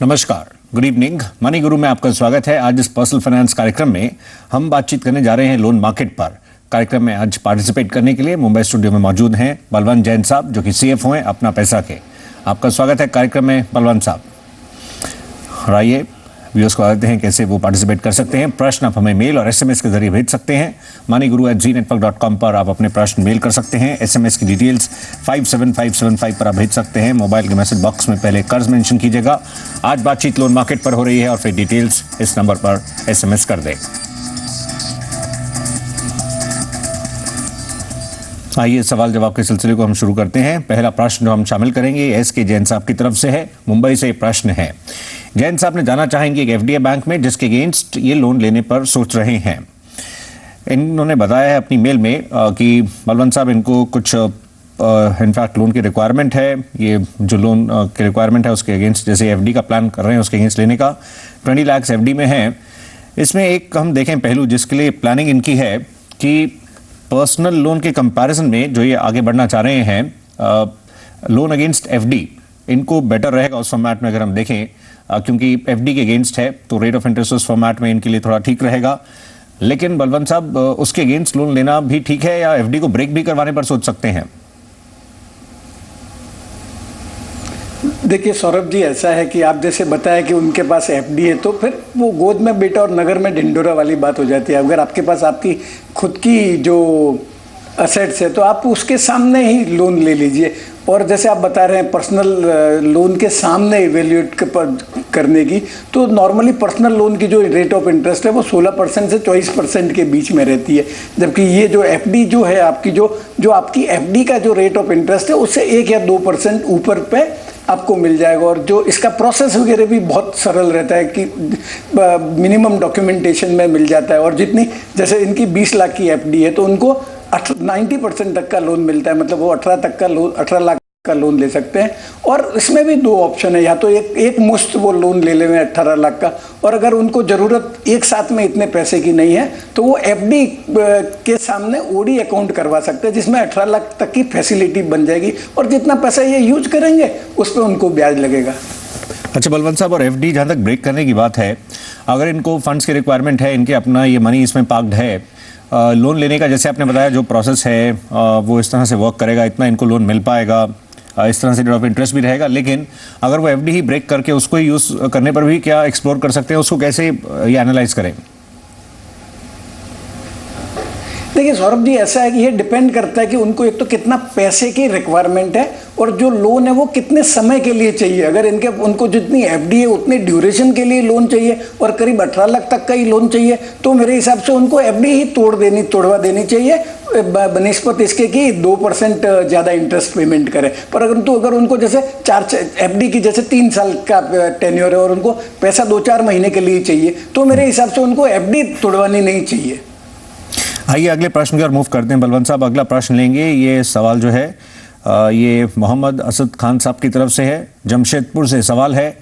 नमस्कार, good evening. Money गुरु में आपका स्वागत है। आज इस पर्सनल फाइनेंस कार्यक्रम में हम बातचीत करने जा रहे हैं लोन मार्केट पर। कार्यक्रम में आज पार्टिसिपेट करने के लिए मुंबई स्टूडियो में मौजूद हैं बलवंत जैन साहब, जो कि सीएफओ हैं अपना पैसा के। आपका स्वागत है कार्यक्रम में बलवंत साहब। और आइए व्यूअर्स को बताते हैं कैसे वो पार्टिसिपेट कर सकते हैं। प्रश्न आप हमें मेल और एसएमएस के जरिए भेज सकते हैं। moneyguru@zenetwork.com पर आप अपने प्रश्न मेल कर सकते हैं। एसएमएस की डिटेल्स 57575 पर आप भेज सकते हैं। मोबाइल के मैसेज बॉक्स में पहले कर्ज मेंशन कीजिएगा। आज बातचीत लोन मार्केट पर हो रही है और फिर डिटेल्स इस नंबर पर एसएमएस कर दें। आइए सवाल जवाब के सिलसिले को हम शुरू करते हैं। पहला प्रश्न जो हम शामिल करेंगे एस.के. जैन साहब की तरफ से है। मुंबई से प्रश्न है। जैन साहब ने जानना चाहेंगे एक एफडीआई बैंक में जिसके अगेंस्ट ये लोन लेने पर सोच रहे हैं। इन्होंने बताया है अपनी मेल में कि बलवंत साहब इनको कुछ इनफैक्ट लोन की रिक्वायरमेंट है। ये जो लोन की रिक्वायरमेंट है उसके अगेंस्ट, जैसे एफडी का प्लान कर रहे हैं उसके अगेंस्ट लेने का 20 लाख एफडी में है। इसमें एक हम देखें पहलू जिसके लिए प्लानिंग इनकी है कि पर्सनल लोन के कंपैरिजन में जो ये आगे बढ़ना चाह रहे हैं लोन अगेंस्ट एफडी, इनको बेटर रहेगा उस फॉर्मेट में अगर हम देखें, क्योंकि एफडी के अगेंस्ट है तो रेट ऑफ इंटरेस्ट उस फॉर्मेट में इनके लिए थोड़ा ठीक रहेगा। लेकिन बलवंत साहब उसके अगेंस्ट लोन लेना भी ठीक है या एफडी को ब्रेक भी करवाने पर सोच सकते हैं? देखिए सौरभ जी, ऐसा है कि आप जैसे बताया कि उनके पास एफडी है तो फिर वो गोद में बेटा और नगर में ढिंडोरा वाली बात हो जाती है। अगर आपके पास आपकी खुद की जो असेट्स है तो आप उसके सामने ही लोन ले लीजिए। और जैसे आप बता रहे हैं पर्सनल लोन के सामने इवेल्यूएट करने की, तो नॉर्मली पर्सनल लोन की जो रेट ऑफ इंटरेस्ट है वो 16% से 24% के बीच में रहती है। जबकि ये जो एफडी जो है आपकी जो आपकी एफडी का जो रेट ऑफ इंटरेस्ट है उससे 1 या 2% ऊपर पे आपको मिल जाएगा। और जो इसका प्रोसेस वगैरह भी बहुत सरल रहता है कि मिनिमम डॉक्यूमेंटेशन में मिल जाता है। और जितनी जैसे इनकी 20 लाख की एफडी है तो उनको 90% तक का लोन मिलता है, मतलब वो 18 लाख का लोन ले सकते हैं। और इसमें भी 2 ऑप्शन है, या तो एक मुश्त वो लोन ले लें 18 लाख का, और अगर उनको ज़रूरत एक साथ में इतने पैसे की नहीं है तो वो एफडी के सामने ओडी अकाउंट करवा सकते हैं जिसमें 18 लाख तक की फैसिलिटी बन जाएगी और जितना पैसा ये यूज करेंगे उस पर उनको ब्याज लगेगा। अच्छा बलवंत साहब, और एफडी जहाँ तक ब्रेक करने की बात है, अगर इनको फंड्स की रिक्वायरमेंट है, इनके अपना ये मनी इसमें पार्क्ड है, लोन लेने का जैसे आपने बताया जो प्रोसेस है वो इस तरह से वर्क करेगा, इतना इनको लोन मिल पाएगा, इस तरह से रेट ऑफ इंटरेस्ट भी रहेगा। लेकिन अगर वो एफडी ही ब्रेक करके उसको ही यूज़ करने पर भी क्या एक्सप्लोर कर सकते हैं, उसको कैसे ये एनालाइज करें? देखिए सौरभ जी, ऐसा है कि ये डिपेंड करता है कि उनको एक तो कितना पैसे की रिक्वायरमेंट है और जो लोन है वो कितने समय के लिए चाहिए। अगर उनको जितनी एफडी है उतनी ड्यूरेशन के लिए लोन चाहिए और करीब 18 लाख तक का ही लोन चाहिए तो मेरे हिसाब से उनको एफडी ही तोड़वा देनी चाहिए बनिस्बत इसके कि 2% ज़्यादा इंटरेस्ट पेमेंट करें। पर अगर उनको जैसे एफडी की जैसे 3 साल का टेन्योर है और उनको पैसा 2-4 महीने के लिए चाहिए तो मेरे हिसाब से उनको एफडी तोड़वानी नहीं चाहिए। आइए अगले प्रश्न की ओर मूव करते हैं बलवंत साहब। अगला प्रश्न लेंगे। ये सवाल जो है ये मोहम्मद असद खान साहब की तरफ से है, जमशेदपुर से सवाल है।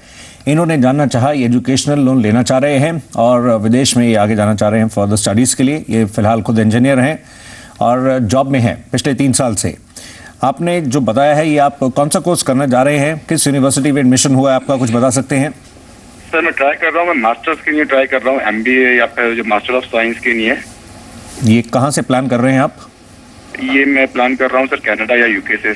इन्होंने जानना चाहा ये एजुकेशनल लोन लेना चाह रहे हैं और विदेश में ये आगे जाना चाह रहे हैं फर्दर स्टडीज़ के लिए। ये फिलहाल खुद इंजीनियर हैं और जॉब में हैं पिछले 3 साल से। आपने जो बताया है ये आप कौन सा कोर्स करना जा रहे हैं, किस यूनिवर्सिटी में एडमिशन हुआ है आपका, कुछ बता सकते हैं? सर मैं ट्राई कर रहा हूँ, मैं मास्टर्स के लिए ट्राई कर रहा हूँ, MBA या फिर जो मास्टर ऑफ साइंस के लिए। ये कहाँ से प्लान कर रहे हैं आप? ये मैं प्लान कर रहा हूँ सर कनाडा या यूके से।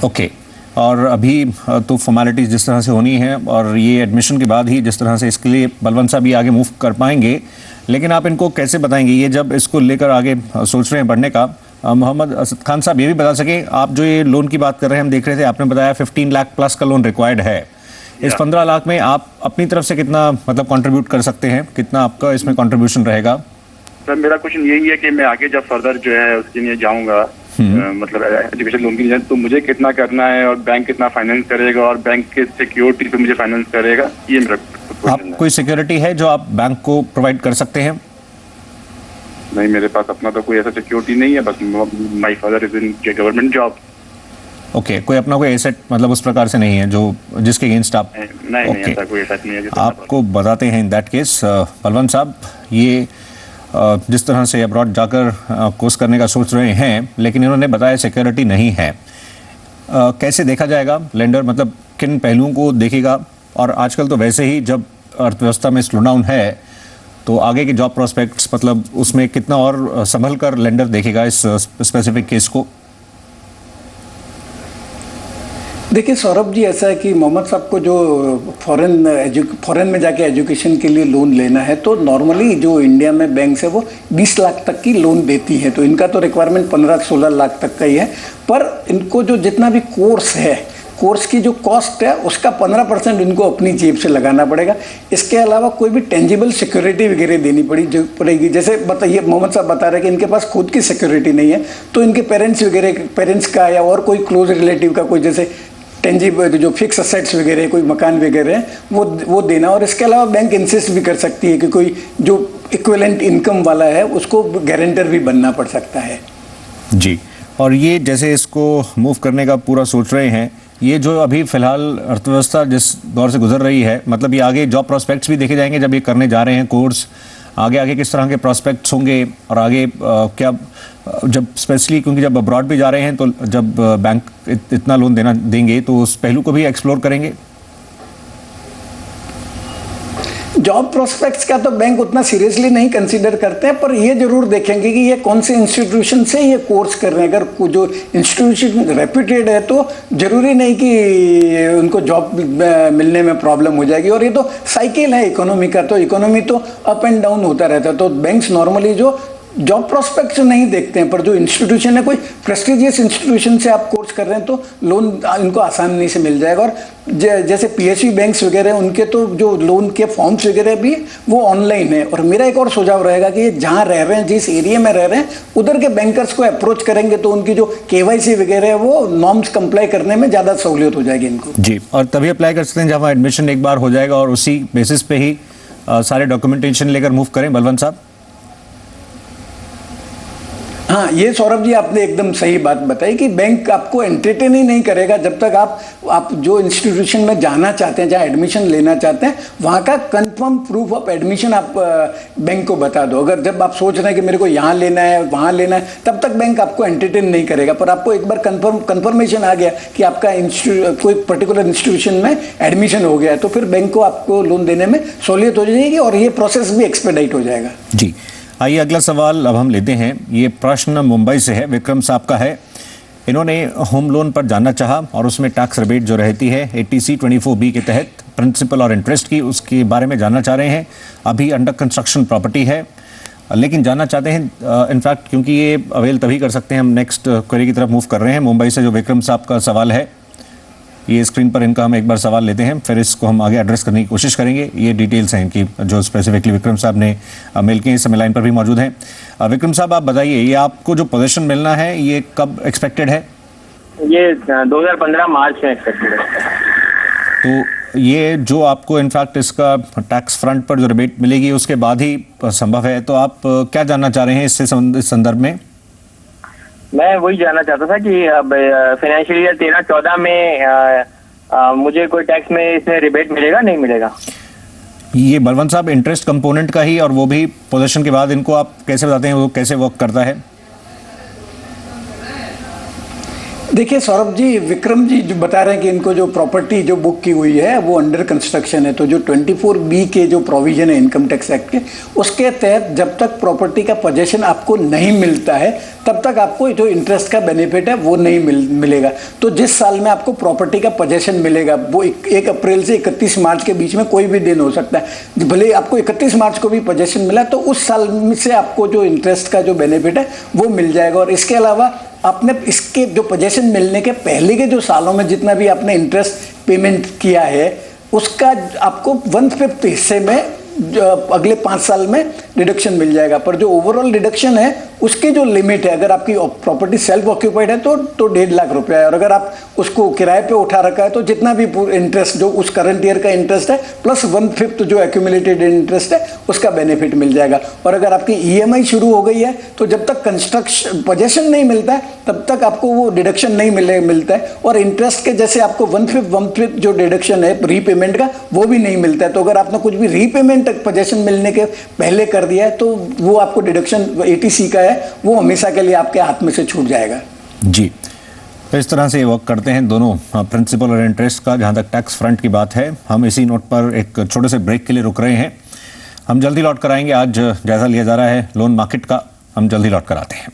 ओके। और अभी तो फॉर्मेलिटीज़ जिस तरह से होनी है और ये एडमिशन के बाद ही जिस तरह से इसके लिए बलवंत साहब ये आगे मूव कर पाएंगे, लेकिन आप इनको कैसे बताएंगे ये जब इसको लेकर आगे सोच रहे हैं बढ़ने का? मोहम्मद असद खान साहब ये भी बता सकें, आप जो ये लोन की बात कर रहे हैं हम देख रहे थे आपने बताया 15 लाख प्लस का लोन रिक्वायर्ड है। इस 15 लाख में आप अपनी तरफ से कितना मतलब कंट्रीब्यूट कर सकते हैं, कितना आपका इसमें कंट्रीब्यूशन रहेगा? सर मेरा क्वेश्चन यही है कि मैं आगे जब फर्दर जो है उसके लिए जाऊंगा मतलब एजुकेशन लोन के लिए, तो मुझे कितना करना है और बैंक कितना फाइनेंस करेगा और बैंक के सिक्योरिटी पे मुझे फाइनेंस करेगा, ये मेरा क्वेश्चन है। कोई सिक्योरिटी है जो आप बैंक को प्रोवाइड कर सकते हैं? नहीं, मेरे पास अपना तो कोई ऐसा सिक्योरिटी नहीं है, बस my father is in government job. Okay, कोई अपना कोई एसेट मतलब उस प्रकार से नहीं है जो जिसके अगेंस्ट आप? नहीं, ऐसा कोई एसेट नहीं है। आपको बताते हैं इन दैट केस बलवंत साहब, ये जिस तरह से अब्रॉड जाकर कोर्स करने का सोच रहे हैं, लेकिन इन्होंने बताया सिक्योरिटी नहीं है। कैसे देखा जाएगा लेंडर, मतलब किन पहलुओं को देखेगा और आजकल तो वैसे ही जब अर्थव्यवस्था में स्लो डाउन है तो आगे के जॉब प्रोस्पेक्ट्स, मतलब उसमें कितना और संभल कर लेंडर देखेगा इस स्पेसिफिक केस को? देखिए सौरभ जी, ऐसा है कि मोहम्मद साहब को जो फॉरेन में जाके एजुकेशन के लिए लोन लेना है तो नॉर्मली जो इंडिया में बैंक है वो 20 लाख तक की लोन देती है, तो इनका तो रिक्वायरमेंट 15-16 लाख तक का ही है। पर इनको जो जितना भी कोर्स है, कोर्स की जो कॉस्ट है उसका 15% इनको अपनी जेब से लगाना पड़ेगा। इसके अलावा कोई भी टेंजिबल सिक्योरिटी वगैरह देनी पड़ेगी। जैसे बताइए, मोहम्मद साहब बता रहे हैं कि इनके पास खुद की सिक्योरिटी नहीं है, तो इनके पेरेंट्स का या और कोई क्लोज रिलेटिव का कोई जैसे टेंजिबल जो फिक्स असेट्स वगैरह, कोई मकान वगैरह है वो देना। और इसके अलावा बैंक इंसिस्ट भी कर सकती है कि कोई जो इक्विवेलेंट इनकम वाला है उसको गारंटर भी बनना पड़ सकता है। जी, और ये जैसे इसको मूव करने का पूरा सोच रहे हैं, ये जो अभी फिलहाल अर्थव्यवस्था जिस दौर से गुजर रही है, मतलब ये आगे जॉब प्रोस्पेक्ट्स भी देखे जाएंगे जब ये करने जा रहे हैं कोर्स, आगे किस तरह के प्रोस्पेक्ट्स होंगे और आगे क्या, जब स्पेशली क्योंकि जब अब्रॉड भी जा रहे हैं तो जब बैंक इतना लोन देंगे तो उस पहलू को भी एक्सप्लोर करेंगे। जॉब प्रोस्पेक्ट्स का तो बैंक उतना सीरियसली नहीं कंसीडर करते हैं, पर ये जरूर देखेंगे कि ये कौन से इंस्टीट्यूशन से ये कोर्स कर रहे हैं। अगर जो इंस्टीट्यूशन रेप्यूटेड है तो जरूरी नहीं कि उनको जॉब मिलने में प्रॉब्लम हो जाएगी। और ये तो साइकिल है इकोनॉमी का, तो इकोनॉमी तो अप एंड डाउन होता रहता है। तो बैंक्स नॉर्मली जो जॉब प्रोस्पेक्ट्स नहीं देखते हैं, पर जो इंस्टीट्यूशन है, कोई प्रेस्टिजियस इंस्टीट्यूशन से आप कोर्स कर रहे हैं तो लोन इनको आसानी से मिल जाएगा। और जैसे पीएसयू बैंक्स वगैरह, उनके तो जो लोन के फॉर्म्स वगैरह भी वो ऑनलाइन है। और मेरा एक और सुझाव रहेगा कि ये जहाँ रह रहे हैं, जिस एरिया में रह रहे हैं, उधर के बैंकर्स को अप्रोच करेंगे तो उनकी जो केवाईसी वगैरह है वो नॉर्म्स कंप्लाई करने में ज़्यादा सहूलियत हो जाएगी इनको। जी, और तभी अप्लाई कर सकते हैं जब एडमिशन एक बार हो जाएगा और उसी बेसिस पे ही सारे डॉक्यूमेंटेशन लेकर मूव करें। बलवंत साहब। हाँ, ये सौरभ जी आपने एकदम सही बात बताई कि बैंक आपको एंटरटेन ही नहीं करेगा जब तक आप जो इंस्टीट्यूशन में जाना चाहते हैं, जहाँ एडमिशन लेना चाहते हैं, वहाँ का कंफर्म प्रूफ ऑफ एडमिशन आप बैंक को बता दो। अगर जब आप सोच रहे हैं कि मेरे को यहाँ लेना है, वहाँ लेना है, तब तक बैंक आपको एंटरटेन नहीं करेगा। पर आपको एक बार कंफर्मेशन आ गया कि आपका कोई पर्टिकुलर इंस्टीट्यूशन में एडमिशन हो गया है, तो फिर बैंक को आपको लोन देने में सहूलियत हो जाएगी और ये प्रोसेस भी एक्सपेडाइट हो जाएगा। जी, आइए अगला सवाल अब हम लेते हैं। ये प्रश्न मुंबई से है, विक्रम साहब का है। इन्होंने होम लोन पर जानना चाहा और उसमें टैक्स रिबेट जो रहती है ATC 24B के तहत प्रिंसिपल और इंटरेस्ट की, उसके बारे में जानना चाह रहे हैं। अभी अंडर कंस्ट्रक्शन प्रॉपर्टी है, लेकिन जानना चाहते हैं इनफैक्ट क्योंकि ये अवेल तभी कर सकते हैं। हम नेक्स्ट क्वेरी की तरफ मूव कर रहे हैं। मुंबई से जो विक्रम साहब का सवाल है, ये स्क्रीन पर इनका हम एक बार सवाल लेते हैं, फिर इसको हम आगे एड्रेस करने की कोशिश करेंगे। ये डिटेल्स हैं इनकी जो स्पेसिफिकली विक्रम साहब ने मेल के, इस समय लाइन पर भी मौजूद हैं। विक्रम साहब, आप बताइए, ये आपको जो पोजीशन मिलना है ये कब एक्सपेक्टेड है? ये 2015 मार्च में एक्सपेक्टेड है। तो ये जो आपको इनफैक्ट इसका टैक्स फ्रंट पर जो रिबेट मिलेगी उसके बाद ही संभव है, तो आप क्या जानना चाह रहे हैं इस संदर्भ में? मैं वही जानना चाहता था कि अब फाइनेंशियल ईयर 13-14 में मुझे कोई टैक्स में इसमें रिबेट मिलेगा, नहीं मिलेगा? ये बलवंत साहब इंटरेस्ट कंपोनेंट का ही, और वो भी पोजीशन के बाद, इनको आप कैसे बताते हैं वो कैसे वर्क करता है? देखिए सौरभ जी, विक्रम जी जो बता रहे हैं कि इनको जो प्रॉपर्टी जो बुक की हुई है वो अंडर कंस्ट्रक्शन है, तो जो 24B के जो प्रोविजन है इनकम टैक्स एक्ट के, उसके तहत जब तक प्रॉपर्टी का पोजेशन आपको नहीं मिलता है तब तक आपको जो इंटरेस्ट का बेनिफिट है वो नहीं मिलेगा। तो जिस साल में आपको प्रॉपर्टी का पोजेशन मिलेगा वो 1 अप्रैल से 31 मार्च के बीच में कोई भी दिन हो सकता है। भले आपको 31 मार्च को भी पोजेशन मिला तो उस साल से आपको जो इंटरेस्ट का जो बेनिफिट है वो मिल जाएगा। और इसके अलावा आपने इसके जो पोजेशन मिलने के पहले के जो सालों में जितना भी आपने इंटरेस्ट पेमेंट किया है उसका आपको 1/5 हिस्से में अगले 5 साल में डिडक्शन मिल जाएगा। पर जो ओवरऑल डिडक्शन है उसकी जो लिमिट है, अगर आपकी प्रॉपर्टी सेल्फ ऑक्यूपाइड है तो 1.5 लाख रुपया है, और अगर आप उसको किराए पे उठा रखा है तो जितना भी इंटरेस्ट जो उस करंट ईयर का इंटरेस्ट है प्लस 1/5 जो एक्यूमुलेटेड इंटरेस्ट है उसका बेनिफिट मिल जाएगा। और अगर आपकी EMI शुरू हो गई है तो जब तक कंस्ट्रक्शन पोजेशन नहीं मिलता है तब तक आपको वो डिडक्शन नहीं मिलता है। और इंटरेस्ट के जैसे आपको 1/5 जो डिडक्शन है रीपेमेंट का वो भी नहीं मिलता है। तो अगर आपने कुछ भी रीपेमेंट पोजेशन मिलने के पहले कर दिया है तो वो आपको डिडक्शन ATC का है वो हमेशा के लिए आपके हाथ में से छूट जाएगा। जी, तो इस तरह से वर्क करते हैं दोनों प्रिंसिपल और इंटरेस्ट का। जहां तक टैक्स फ्रंट की बात है, हम इसी नोट पर एक छोटे से ब्रेक के लिए रुक रहे हैं। हम जल्दी लौट कर आएंगे। आज जायजा लिया जा रहा है लोन मार्केट का। हम जल्दी लौट कर आते हैं।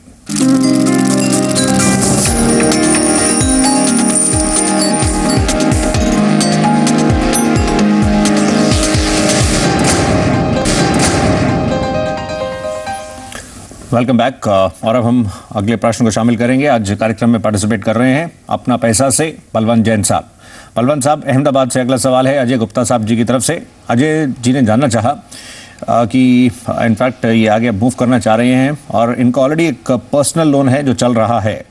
Welcome back. और अब हम अगले प्रश्न को शामिल करेंगे। आज कार्यक्रम में पार्टिसिपेट कर रहे हैं अपना पैसा से बलवंत जैन साहब। बलवंत साहब, अहमदाबाद से अगला सवाल है अजय गुप्ता साहब जी की तरफ से। अजय जी ने जानना चाहा कि इनफैक्ट ये आगे मूव करना चाह रहे हैं और इनका ऑलरेडी एक पर्सनल लोन है जो चल रहा है,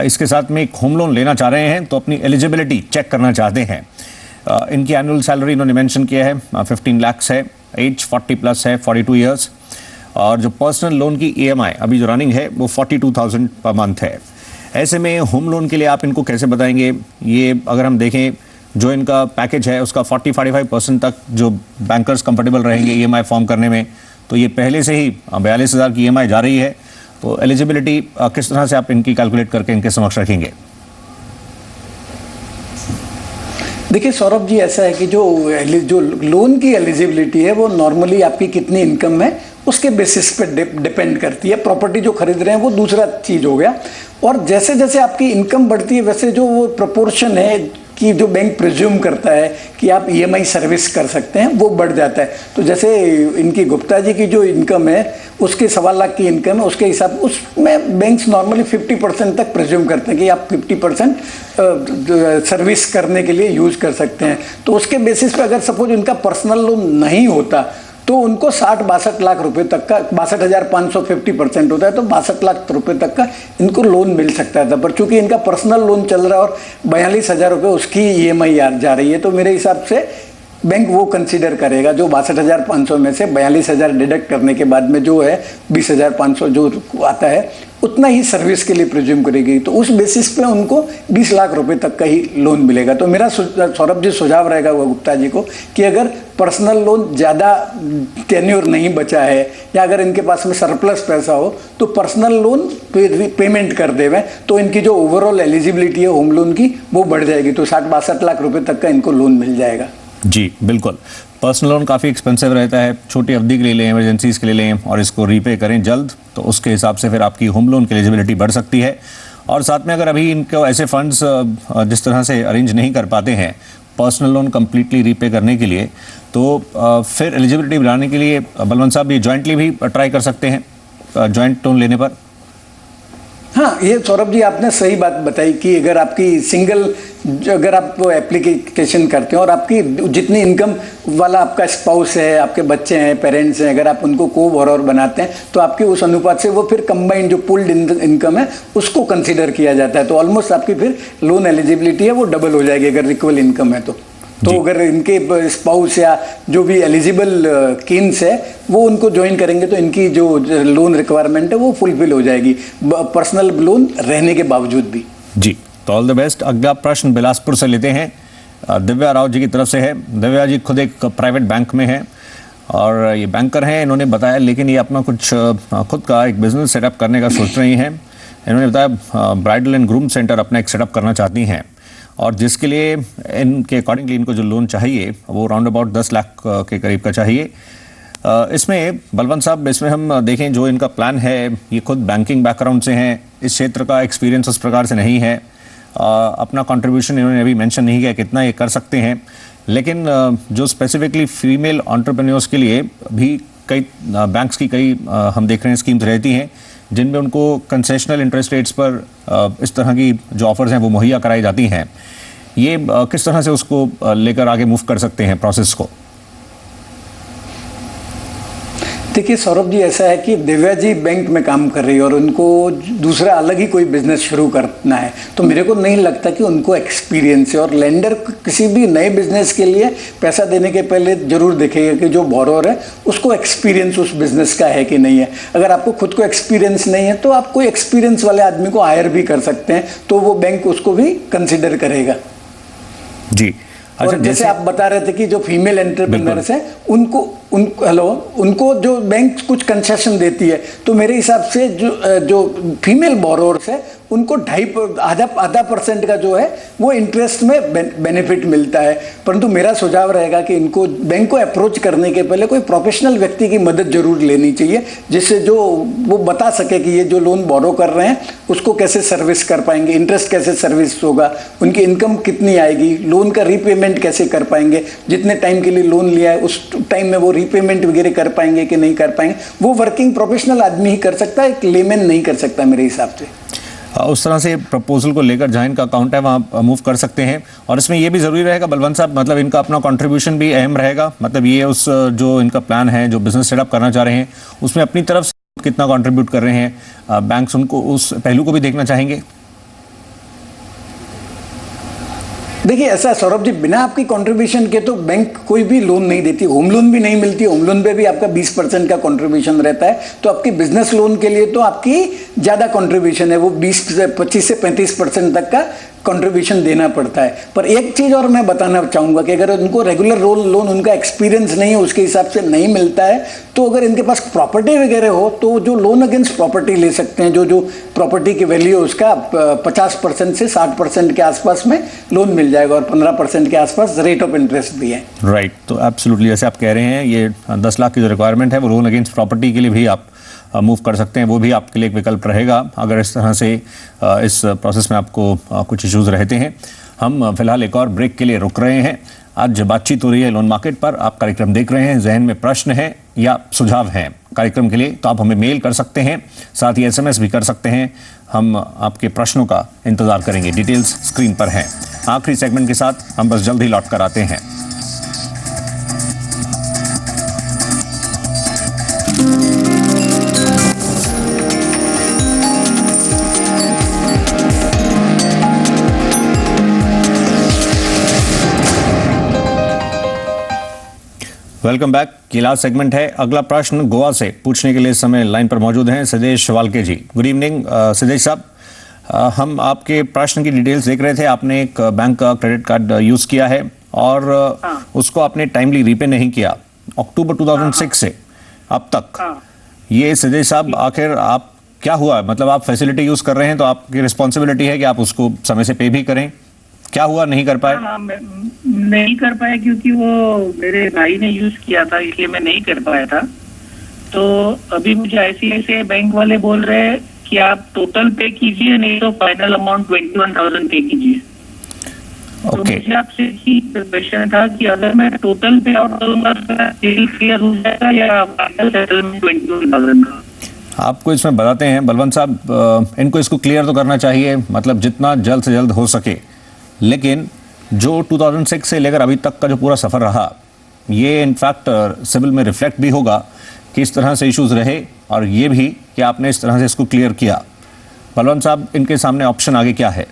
इसके साथ में एक होम लोन लेना चाह रहे हैं, तो अपनी एलिजिबिलिटी चेक करना चाहते हैं। इनकी एनुअल सैलरी इन्होंने मेंशन किया है 15 लाख है, एज 40 प्लस है, 42 ईयर्स, और जो पर्सनल लोन की EMI अभी जो रनिंग है वो 42,000 पर मंथ है। ऐसे में होम लोन के लिए आप इनको कैसे बताएंगे? ये अगर हम देखें जो इनका पैकेज है उसका 40-45% तक जो बैंकर्स कंफर्टेबल रहेंगे EMI फॉर्म करने में, तो ये पहले से ही 42,000 की EMI जा रही है। तो एलिजिबिलिटी किस तरह से आप इनकी कैलकुलेट करके इनके समक्ष रखेंगे? देखिए सौरभ जी, ऐसा है कि जो लोन की एलिजिबिलिटी है वो नॉर्मली आपकी कितनी इनकम है उसके बेसिस पे डिपेंड करती है। प्रॉपर्टी जो खरीद रहे हैं वो दूसरा चीज़ हो गया, और जैसे जैसे आपकी इनकम बढ़ती है वैसे जो वो प्रोपोर्शन है कि जो बैंक प्रिज्यूम करता है कि आप EMI सर्विस कर सकते हैं वो बढ़ जाता है। तो जैसे इनकी गुप्ता जी की जो इनकम है उसके 1.25 लाख की इनकम है, उसके हिसाब उसमें बैंक्स नॉर्मली 50% तक प्रिज्यूम करते हैं कि आप 50% सर्विस करने के लिए यूज कर सकते हैं। तो उसके बेसिस पे अगर सपोज इनका पर्सनल लोन नहीं होता तो उनको 60-62 लाख रुपए तक का, 62,500 50% होता है, तो 62 लाख रुपए तक का इनको लोन मिल सकता था। पर चूंकि इनका पर्सनल लोन चल रहा है और 42,000 रुपये उसकी EMI जा रही है, तो मेरे हिसाब से बैंक वो कंसीडर करेगा जो 62,500 में से 42,000 डिडक्ट करने के बाद में जो है 20,500 जो आता है उतना ही सर्विस के लिए प्रिज्यूम करेगी। तो उस बेसिस पे उनको 20 लाख रुपए तक का ही लोन मिलेगा। तो मेरा सौरभ जी सुझाव रहेगा वो गुप्ता जी को कि अगर पर्सनल लोन ज़्यादा टेन्योर नहीं बचा है या अगर इनके पास में सरप्लस पैसा हो तो पर्सनल लोन पेमेंट कर देवे, तो इनकी जो ओवरऑल एलिजिबिलिटी है होम लोन की वो बढ़ जाएगी। तो 60-62 लाख रुपए तक का इनको लोन मिल जाएगा। जी बिल्कुल। पर्सनल लोन काफ़ी एक्सपेंसिव रहता है, छोटी अवधि के लिए लें, इमरजेंसीज के लिए लें और इसको रीपे करें जल्द, तो उसके हिसाब से फिर आपकी होम लोन की एलिजिबिलिटी बढ़ सकती है। और साथ में अगर अभी इनको ऐसे फंड्स जिस तरह से अरेंज नहीं कर पाते हैं पर्सनल लोन कम्प्लीटली रीपे करने के लिए, तो फिर एलिजिबिलिटी बढ़ाने के लिए बलवंत साहब ये जॉइंटली भी ट्राई कर सकते हैं जॉइंट लोन लेने पर। हाँ, ये सौरभ जी आपने सही बात बताई कि अगर आपकी सिंगल अगर आप एप्लीकेशन करते हैं और आपकी जितनी इनकम वाला आपका स्पाउस है, आपके बच्चे हैं, पेरेंट्स हैं, अगर आप उनको को बोरोवर बनाते हैं तो आपके उस अनुपात से वो फिर कंबाइंड जो पुल्ड इनकम है उसको कंसीडर किया जाता है। तो ऑलमोस्ट आपकी फिर लोन एलिजिबिलिटी है वो डबल हो जाएगी अगर इक्वल इनकम है तो अगर इनके स्पाउस या जो भी एलिजिबल किन्स है वो उनको ज्वाइन करेंगे तो इनकी जो लोन रिक्वायरमेंट है वो फुलफिल हो जाएगी पर्सनल लोन रहने के बावजूद भी। जी, तो ऑल द बेस्ट। अगला प्रश्न बिलासपुर से लेते हैं, दिव्या राव जी की तरफ से है। दिव्या जी खुद एक प्राइवेट बैंक में हैं और ये बैंकर हैं, इन्होंने बताया, लेकिन ये अपना कुछ खुद का एक बिजनेस सेटअप करने का सोच रही हैं। इन्होंने बताया ब्राइडल एंड ग्रूम सेंटर अपना एक सेटअप करना चाहती हैं और जिसके लिए इनके अकॉर्डिंगली इनको जो लोन चाहिए वो राउंड अबाउट 10 लाख के करीब का चाहिए। इसमें बलवंत साहब, इसमें हम देखें जो इनका प्लान है, ये खुद बैंकिंग बैकग्राउंड से हैं, इस क्षेत्र का एक्सपीरियंस उस प्रकार से नहीं है, अपना कंट्रीब्यूशन इन्होंने अभी मेंशन नहीं किया कितना ये कर सकते हैं, लेकिन जो स्पेसिफिकली फीमेल एंटरप्रेन्योर्स के लिए भी कई बैंक्स की कई हम देख रहे हैं स्कीम्स रहती हैं जिनमें उनको कंसेशनल इंटरेस्ट रेट्स पर इस तरह की जो ऑफर्स हैं वो मुहैया कराई जाती हैं। ये किस तरह से उसको लेकर आगे मूव कर सकते हैं प्रोसेस को? देखिए सौरभ जी, ऐसा है कि दिव्या जी बैंक में काम कर रही है और उनको दूसरा अलग ही कोई बिजनेस शुरू करना है, तो मेरे को नहीं लगता कि उनको एक्सपीरियंस है। और लेंडर किसी भी नए बिजनेस के लिए पैसा देने के पहले जरूर देखेगा कि जो बोरोवर है उसको एक्सपीरियंस उस बिजनेस का है कि नहीं है। अगर आपको खुद को एक्सपीरियंस नहीं है तो आप कोई एक्सपीरियंस वाले आदमी को हायर भी कर सकते हैं, तो वो बैंक उसको भी कंसिडर करेगा। जी, और जैसे आप बता रहे थे कि जो फीमेल एंटरप्रेन्योर्स हैं उनको जो बैंक कुछ कंसेशन देती है, तो मेरे हिसाब से जो फीमेल बोरोअर्स है उनको आधा % का जो है वो इंटरेस्ट में बेनिफिट मिलता है। परंतु मेरा सुझाव रहेगा कि इनको बैंक को अप्रोच करने के पहले कोई प्रोफेशनल व्यक्ति की मदद जरूर लेनी चाहिए, जिससे जो वो बता सके कि ये जो लोन बोरो कर रहे हैं उसको कैसे सर्विस कर पाएंगे, इंटरेस्ट कैसे सर्विस होगा, उनकी इनकम कितनी आएगी, लोन का रीपेमेंट कैसे कर पाएंगे, जितने टाइम के लिए लोन लिया है उस टाइम में वो रीपेमेंट वगैरह कर पाएंगे कि नहीं कर पाएंगे, वो वर्किंग प्रोफेशनल आदमी ही कर सकता है, एक लेमैन नहीं कर सकता मेरे हिसाब से। उस तरह से प्रपोजल को लेकर जहाँ इनका अकाउंट है वहाँ मूव कर सकते हैं। और इसमें ये भी ज़रूरी रहेगा बलवंत साहब, मतलब इनका अपना कंट्रीब्यूशन भी अहम रहेगा, मतलब ये उस जो इनका प्लान है, जो बिजनेस सेटअप करना चाह रहे हैं, उसमें अपनी तरफ से कितना कंट्रीब्यूट कर रहे हैं, बैंक्स उनको उस पहलू को भी देखना चाहेंगे। देखिए ऐसा सौरभ जी, बिना आपकी कंट्रीब्यूशन के तो बैंक कोई भी लोन नहीं देती, होम लोन भी नहीं मिलती, होम लोन पे भी आपका 20% का कंट्रीब्यूशन रहता है। तो आपकी बिजनेस लोन के लिए तो आपकी ज़्यादा कंट्रीब्यूशन है, वो 25 से 35% तक का कंट्रीब्यूशन देना पड़ता है। पर एक चीज़ और मैं बताना चाहूँगा कि अगर उनको रेगुलर लोन उनका एक्सपीरियंस नहीं है, उसके हिसाब से नहीं मिलता है, तो अगर इनके पास प्रॉपर्टी वगैरह हो तो जो लोन अगेंस्ट प्रॉपर्टी ले सकते हैं, जो प्रॉपर्टी की वैल्यू है उसका 50% से 60% के आसपास में लोन मिल जाएगा, और 15% के आसपास रेट ऑफ इंटरेस्ट भी है। राइट, तो एब्सोल्युटली जैसे आप कह रहे हैं, ये 10 लाख की जो रिक्वायरमेंट है वो लोन अगेंस्ट प्रॉपर्टी के लिए भी आप मूव कर सकते हैं, वो भी आपके लिए एक विकल्प रहेगा अगर इस तरह से इस प्रोसेस में आपको कुछ इश्यूज रहते हैं। हम फिलहाल एक और ब्रेक के लिए रुक रहे हैं। आज बातचीत हो रही है लोन मार्केट पर, आप कार्यक्रम देख रहे हैं, जहन में प्रश्न है या सुझाव हैं कार्यक्रम के लिए तो आप हमें मेल कर सकते हैं, साथ ही SMS भी कर सकते हैं। हम आपके प्रश्नों का इंतजार करेंगे, डिटेल्स स्क्रीन पर हैं। आखिरी सेगमेंट के साथ हम बस जल्द ही लौट कर आते हैं। Welcome back. ये लास्ट सेगमेंट है। अगला प्रश्न गोवा से पूछने के लिए इस समय लाइन पर मौजूद हैं सिद्धेश वालके जी। गुड इवनिंग सिद्धेश साहब, हम आपके प्रश्न की डिटेल्स देख रहे थे। आपने एक बैंक का क्रेडिट कार्ड यूज़ किया है और उसको आपने टाइमली रीपे नहीं किया अक्टूबर 2006 से अब तक। ये सिद्धेश साहब, आखिर आप क्या हुआ? मतलब आप फैसिलिटी यूज़ कर रहे हैं तो आपकी रिस्पॉन्सिबिलिटी है कि आप उसको समय से पे भी करें। क्या हुआ, नहीं कर पाए? नहीं कर पाया क्योंकि वो मेरे भाई ने यूज किया था, इसलिए मैं नहीं कर पाया था। तो अभी मुझे ICICI बैंक वाले बोल रहे हैं कि आप टोटल पे कीजिए, नहीं तो फाइनल अमाउंट 21,000 पे कीजिए। तो मुझे आपसे क्वेश्चन था कि अगर मैं टोटल पे आउट करूंगा तो डील क्लियर हो जाएगा या फाइनल सेटलमेंट 21,000 का? आपको इसमें बताते हैं बलवंत साहब, इनको इसको क्लियर तो करना चाहिए, मतलब जितना जल्द से जल्द हो सके। लेकिन जो 2006 से लेकर अभी तक का जो पूरा सफ़र रहा, ये इनफैक्ट सिविल में रिफ्लेक्ट भी होगा कि इस तरह से इश्यूज रहे, और ये भी कि आपने इस तरह से इसको क्लियर किया। बलवंत साहब, इनके सामने ऑप्शन आगे क्या है?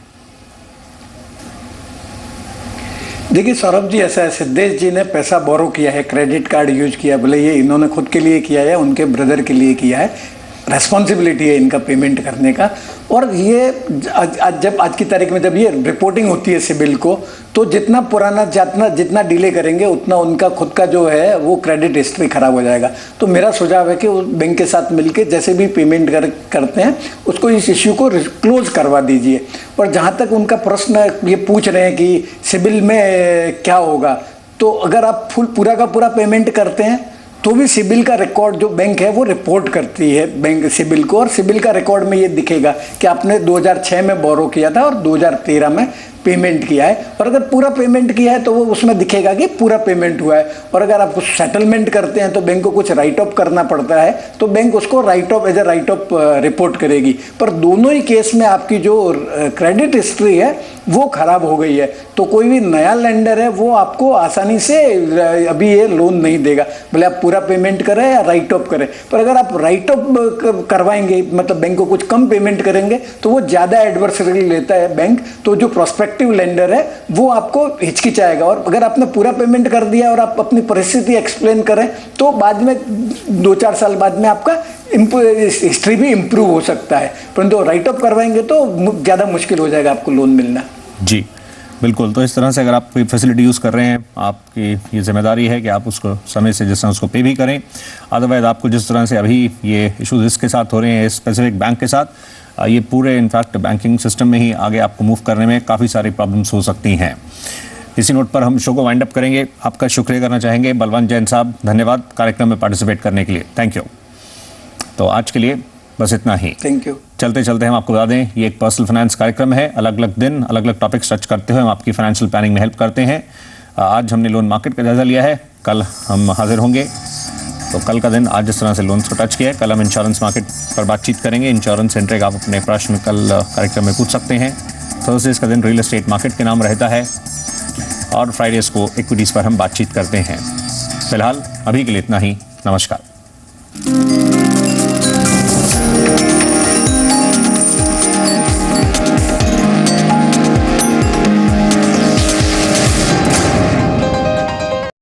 देखिए सौरभ जी, ऐसा है, सिद्धेश जी ने पैसा बोरो किया है, क्रेडिट कार्ड यूज किया, भले ये इन्होंने खुद के लिए किया है, उनके ब्रदर के लिए किया है, रेस्पॉन्सिबिलिटी है इनका पेमेंट करने का। और ये आज की तारीख में जब ये रिपोर्टिंग होती है सिबिल को, तो जितना पुराना जितना डिले करेंगे उतना उनका खुद का जो है वो क्रेडिट हिस्ट्री खराब हो जाएगा। तो मेरा सुझाव है कि वो बैंक के साथ मिलके जैसे भी पेमेंट करते हैं उसको, इस इश्यू को क्लोज करवा दीजिए। और जहाँ तक उनका प्रश्न ये पूछ रहे हैं कि सिबिल में क्या होगा, तो अगर आप पूरा का पूरा पेमेंट करते हैं तो भी सिबिल का रिकॉर्ड जो बैंक है वो रिपोर्ट करती है बैंक सिबिल को, और सिबिल का रिकॉर्ड में ये दिखेगा कि आपने 2006 में बोरो किया था और 2013 में पेमेंट किया है। और अगर पूरा पेमेंट किया है तो वो उसमें दिखेगा कि पूरा पेमेंट हुआ है। और अगर आप कुछ सेटलमेंट करते हैं तो बैंक को कुछ राइट ऑफ करना पड़ता है, तो बैंक उसको write off as a write off report करेगी। पर दोनों ही केस में आपकी जो क्रेडिट हिस्ट्री है वो खराब हो गई है, तो कोई भी नया लेंडर है वो आपको आसानी से अभी ये लोन नहीं देगा, भले आप पूरा पेमेंट करें या राइट ऑफ करें। पर अगर आप राइट ऑफ करवाएंगे, मतलब बैंक को कुछ कम पेमेंट करेंगे, तो वो ज़्यादा एडवर्सरी लेता है बैंक, तो जो प्रोस्पेक्टिव लेंडर है वो आपको हिचकिचाएगा। और अगर आपने पूरा पेमेंट कर दिया और आप अपनी परिस्थिति एक्सप्लेन करें तो बाद में 2-4 साल बाद में आपका हिस्ट्री भी इम्प्रूव हो सकता है, परंतु राइट ऑफ करवाएंगे तो ज़्यादा मुश्किल हो जाएगा आपको लोन मिलना। जी, बिल्कुल। तो इस तरह से अगर आप कोई फैसिलिटी यूज़ कर रहे हैं, आपकी ये जिम्मेदारी है कि आप उसको समय से जिस तरह उसको पे भी करें। अदरवाइज आपको जिस तरह से अभी ये इशूज़ इसके साथ हो रहे हैं स्पेसिफिक बैंक के साथ, ये पूरे इनफैक्ट बैंकिंग सिस्टम में ही आगे आपको मूव करने में काफ़ी सारी प्रॉब्लम्स हो सकती हैं। इसी नोट पर हम शो को वाइंड अप करेंगे। आपका शुक्रिया करना चाहेंगे बलवंत जैन साहब, धन्यवाद कार्यक्रम में पार्टिसिपेट करने के लिए, थैंक यू। तो आज के लिए बस इतना ही, थैंक यू। चलते चलते हम आपको बता दें, ये एक पर्सनल फाइनेंस कार्यक्रम है। अलग अलग दिन अलग अलग टॉपिक्स टच करते हुए हम आपकी फाइनेंशियल प्लानिंग में हेल्प करते हैं। आज हमने लोन मार्केट का जायजा लिया है, कल हम हाजिर होंगे। तो कल का दिन आज जिस तरह से लोन्स को टच किया है, कल हम इंश्योरेंस मार्केट पर बातचीत करेंगे। इंश्योरेंस सेंट्रिक आप अपने प्रश्न कल कार्यक्रम में पूछ सकते हैं। थर्सडेज का दिन रियल एस्टेट मार्केट के नाम रहता है और फ्राइडेज को इक्विटीज़ पर हम बातचीत करते हैं। फिलहाल अभी के लिए इतना ही, नमस्कार।